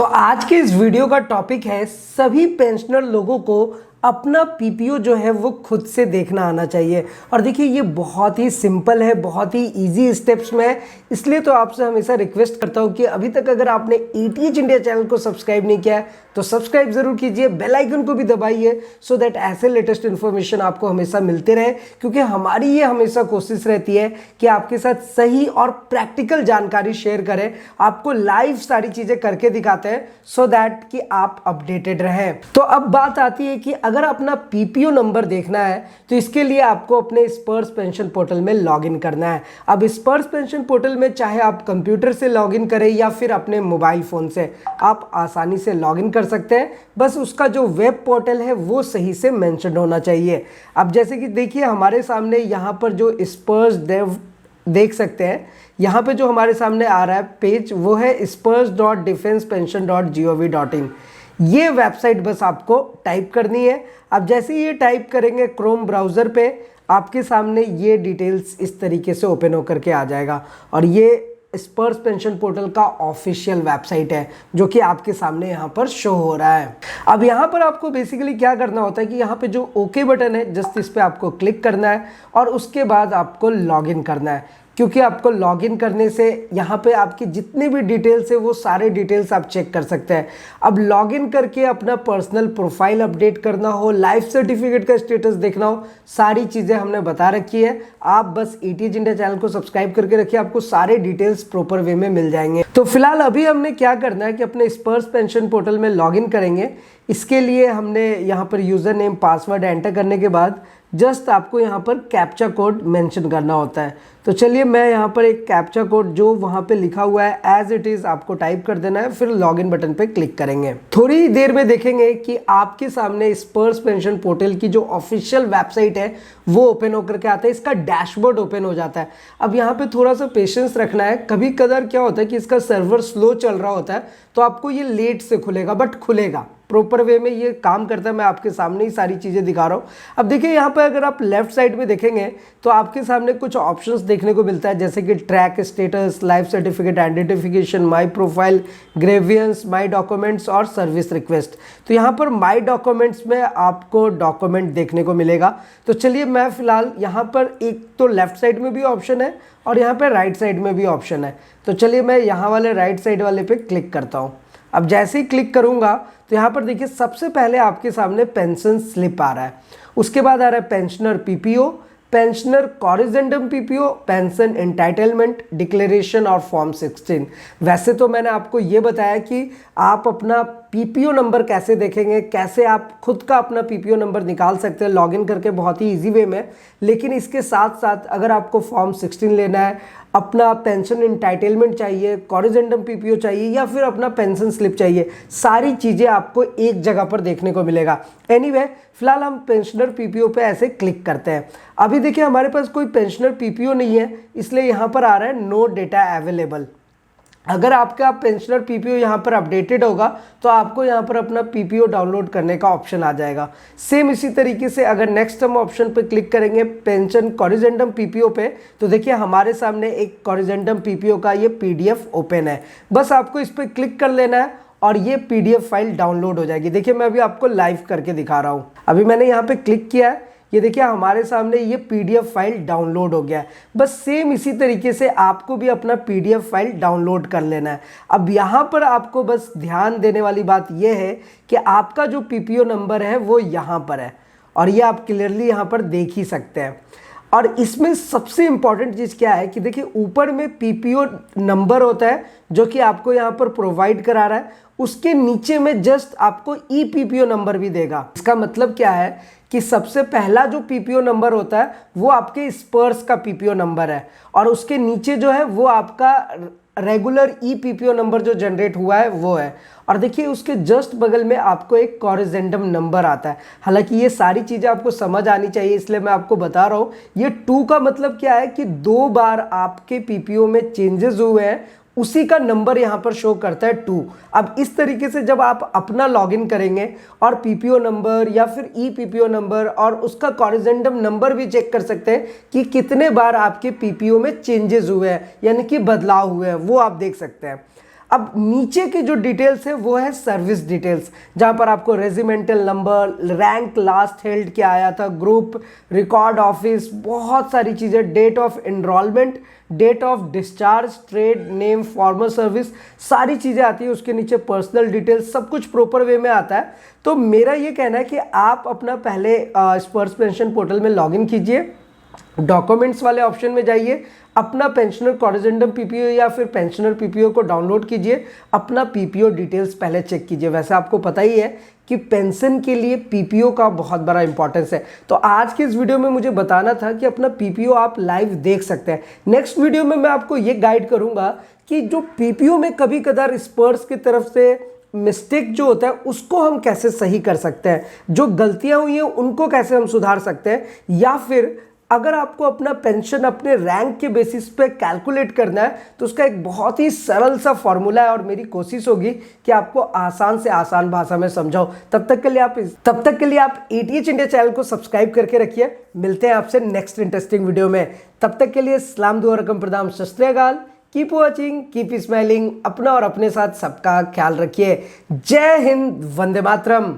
तो आज के इस वीडियो का टॉपिक है सभी पेंशनर लोगों को अपना पीपीओ जो है वो खुद से देखना आना चाहिए। और देखिए ये बहुत ही सिंपल है, बहुत ही इजी स्टेप्स में है। इसलिए तो आपसे हमेशा रिक्वेस्ट करता हूँ कि अभी तक अगर आपने एटीएच इंडिया चैनल को सब्सक्राइब नहीं किया है तो सब्सक्राइब जरूर कीजिए, बेल आइकन को भी दबाइए सो दैट ऐसे लेटेस्ट इन्फॉर्मेशन आपको हमेशा मिलते रहे। क्योंकि हमारी ये हमेशा कोशिश रहती है कि आपके साथ सही और प्रैक्टिकल जानकारी शेयर करें, आपको लाइव सारी चीजें करके दिखाते हैं सो दैट कि आप अपडेटेड रहें। तो अब बात आती है कि अगर अपना पीपीओ नंबर देखना है तो इसके लिए आपको अपने स्पर्श पेंशन पोर्टल में लॉगिन करना है। अब स्पर्श पेंशन पोर्टल में चाहे आप कंप्यूटर से लॉगिन करें या फिर अपने मोबाइल फोन से आप आसानी से लॉगिन कर सकते हैं। बस उसका जो वेब पोर्टल है वो सही से मेंशन होना चाहिए। अब जैसे कि देखिए हमारे सामने यहाँ पर जो स्पर्श देव देख सकते हैं, यहाँ पे जो हमारे सामने आ रहा है पेज वो है spurs.defensepension.gov.in। ये वेबसाइट बस आपको टाइप करनी है। अब जैसे ये टाइप करेंगे क्रोम ब्राउज़र पे आपके सामने ये डिटेल्स इस तरीके से ओपन होकर के आ जाएगा। और ये स्पर्श पेंशन पोर्टल का ऑफिशियल वेबसाइट है जो कि आपके सामने यहाँ पर शो हो रहा है। अब यहाँ पर आपको बेसिकली क्या करना होता है कि यहाँ पे जो ओके बटन है जस्ट इस पे आपको क्लिक करना है और उसके बाद आपको लॉगिन करना है। क्योंकि आपको लॉगिन करने से यहाँ पे आपकी जितनी भी डिटेल्स है वो सारे डिटेल्स आप चेक कर सकते हैं। अब लॉगिन करके अपना पर्सनल प्रोफाइल अपडेट करना हो, लाइफ सर्टिफिकेट का स्टेटस देखना हो, सारी चीज़ें हमने बता रखी है। आप बस एटीएच इंडिया चैनल को सब्सक्राइब करके रखिए, आपको सारे डिटेल्स प्रॉपर वे में मिल जाएंगे। तो फिलहाल अभी हमने क्या करना है कि अपने स्पर्श पेंशन पोर्टल में लॉगिन करेंगे। इसके लिए हमने यहाँ पर यूज़र नेम पासवर्ड एंटर करने के बाद जस्ट आपको यहाँ पर कैप्चा कोड मेंशन करना होता है। तो चलिए मैं यहाँ पर एक कैप्चा कोड जो वहाँ पे लिखा हुआ है एज इट इज़ आपको टाइप कर देना है, फिर लॉगिन बटन पे क्लिक करेंगे। थोड़ी देर में देखेंगे कि आपके सामने स्पर्श पेंशन पोर्टल की जो ऑफिशियल वेबसाइट है वो ओपन होकर के आता है, इसका डैशबोर्ड ओपन हो जाता है। अब यहाँ पे थोड़ा सा पेशेंस रखना है। कभी कदार क्या होता है कि इसका सर्वर स्लो चल रहा होता है तो आपको ये लेट से खुलेगा, बट खुलेगा प्रॉपर वे में, ये काम करता है। मैं आपके सामने ही सारी चीज़ें दिखा रहा हूँ। अब देखिए यहाँ पर अगर आप लेफ्ट साइड में देखेंगे तो आपके सामने कुछ ऑप्शंस देखने को मिलता है जैसे कि track status, life certificate identification, my profile, grievance, my documents और सर्विस रिक्वेस्ट। तो यहाँ पर माय डॉक्यूमेंट्स में आपको डॉक्यूमेंट देखने को मिलेगा। तो चलिए मैं फिलहाल यहाँ पर एक तो लेफ्ट साइड में भी ऑप्शन है और यहाँ पर राइट साइड में भी ऑप्शन है। तो चलिए मैं यहाँ वाले राइट साइड वाले पे क्लिक करता हूँ। अब जैसे ही क्लिक करूंगा तो यहाँ पर देखिए सबसे पहले आपके सामने पेंशन स्लिप आ रहा है, उसके बाद आ रहा है pensioner PPO, pensioner corrigendum PPO, pension entitlement declaration और फॉर्म 16। वैसे तो मैंने आपको ये बताया कि आप अपना पीपीओ नंबर कैसे देखेंगे, कैसे आप खुद का अपना पीपीओ नंबर निकाल सकते हैं लॉगिन करके बहुत ही इजी वे में। लेकिन इसके साथ साथ अगर आपको फॉर्म 16 लेना है, अपना पेंशन एंटाइटलमेंट चाहिए, कॉरिजेंडम पीपीओ चाहिए या फिर अपना पेंशन स्लिप चाहिए, सारी चीज़ें आपको एक जगह पर देखने को मिलेगा। एनीवे फिलहाल हम पेंशनर पीपीओ पे ऐसे क्लिक करते हैं। अभी देखिए हमारे पास कोई पेंशनर पीपीओ नहीं है, इसलिए यहाँ पर आ रहा है नो डेटा अवेलेबल। अगर आपका पेंशनर पीपीओ यहाँ पर अपडेटेड होगा तो आपको यहाँ पर अपना पीपीओ डाउनलोड करने का ऑप्शन आ जाएगा। सेम इसी तरीके से अगर नेक्स्ट हम ऑप्शन पे क्लिक करेंगे पेंशन कॉरिजेंडम पीपीओ पे तो देखिए हमारे सामने एक कॉरिजेंडम पीपीओ का ये पीडीएफ ओपन है। बस आपको इस पर क्लिक कर लेना है और ये पीडीएफ फाइल डाउनलोड हो जाएगी। देखिए मैं अभी आपको लाइव करके दिखा रहा हूँ। अभी मैंने यहाँ पे क्लिक किया है, ये देखिए हमारे सामने ये पीडीएफ फाइल डाउनलोड हो गया है। बस सेम इसी तरीके से आपको भी अपना पीडीएफ फाइल डाउनलोड कर लेना है। अब यहाँ पर आपको बस ध्यान देने वाली बात ये है कि आपका जो पीपीओ नंबर है वो यहाँ पर है और ये आप क्लियरली यहाँ पर देख ही सकते हैं। और इसमें सबसे इंपॉर्टेंट चीज़ क्या है कि देखिए ऊपर में पीपीओ नंबर होता है जो कि आपको यहाँ पर प्रोवाइड करा रहा है, उसके नीचे में जस्ट आपको ई पीपीओ नंबर भी देगा। इसका मतलब क्या है कि सबसे पहला जो पीपीओ नंबर होता है वो आपके स्पर्श का पीपीओ नंबर है और उसके नीचे जो है वो आपका रेगुलर ई पीपीओ नंबर जो जनरेट हुआ है वो है। और देखिए उसके जस्ट बगल में आपको एक कॉरिजेंडम नंबर आता है। हालांकि ये सारी चीज़ें आपको समझ आनी चाहिए इसलिए मैं आपको बता रहा हूँ। ये 2 का मतलब क्या है कि 2 बार आपके पीपीओ में चेंजेस हुए हैं, उसी का नंबर यहाँ पर शो करता है 2। अब इस तरीके से जब आप अपना लॉगिन करेंगे और पीपीओ नंबर या फिर ई पीपीओ नंबर और उसका कॉरिजेंडम नंबर भी चेक कर सकते हैं कि कितने बार आपके पीपीओ में चेंजेस हुए हैं यानी कि बदलाव हुए हैं, वो आप देख सकते हैं। अब नीचे की जो डिटेल्स है वो है सर्विस डिटेल्स, जहां पर आपको regimental number, rank last held क्या आया था, ग्रुप, रिकॉर्ड ऑफिस, बहुत सारी चीज़ें, date of enrolment, date of discharge, trade name, former service, सारी चीज़ें आती है। उसके नीचे पर्सनल डिटेल्स, सब कुछ प्रॉपर वे में आता है। तो मेरा ये कहना है कि आप अपना पहले स्पर्श पेंशन पोर्टल में लॉगिन कीजिए, डॉक्यूमेंट्स वाले ऑप्शन में जाइए, अपना पेंशनर कॉरिजेंडम पीपीओ या फिर पेंशनर पीपीओ को डाउनलोड कीजिए, अपना पीपीओ डिटेल्स पहले चेक कीजिए। वैसे आपको पता ही है कि पेंशन के लिए पीपीओ का बहुत बड़ा इंपॉर्टेंस है। तो आज के इस वीडियो में मुझे बताना था कि अपना पीपीओ आप लाइव देख सकते हैं। नेक्स्ट वीडियो में मैं आपको ये गाइड करूंगा कि जो पीपीओ में कभी कदार स्पर्श की तरफ से मिस्टेक जो होता है उसको हम कैसे सही कर सकते हैं, जो गलतियां हुई हैं उनको कैसे हम सुधार सकते हैं, या फिर अगर आपको अपना पेंशन अपने रैंक के बेसिस पे कैलकुलेट करना है तो उसका एक बहुत ही सरल सा फॉर्मूला है और मेरी कोशिश होगी कि आपको आसान से आसान भाषा में समझाऊं। तब तक के लिए आप ATH इंडिया चैनल को सब्सक्राइब करके रखिए। मिलते हैं आपसे नेक्स्ट इंटरेस्टिंग वीडियो में। तब तक के लिए सलाम दुआ रकम प्रदाम सत श्री अकाल। Keep watching, keep smiling. अपना और अपने साथ सबका ख्याल रखिए। जय हिंद, वंदे मातरम।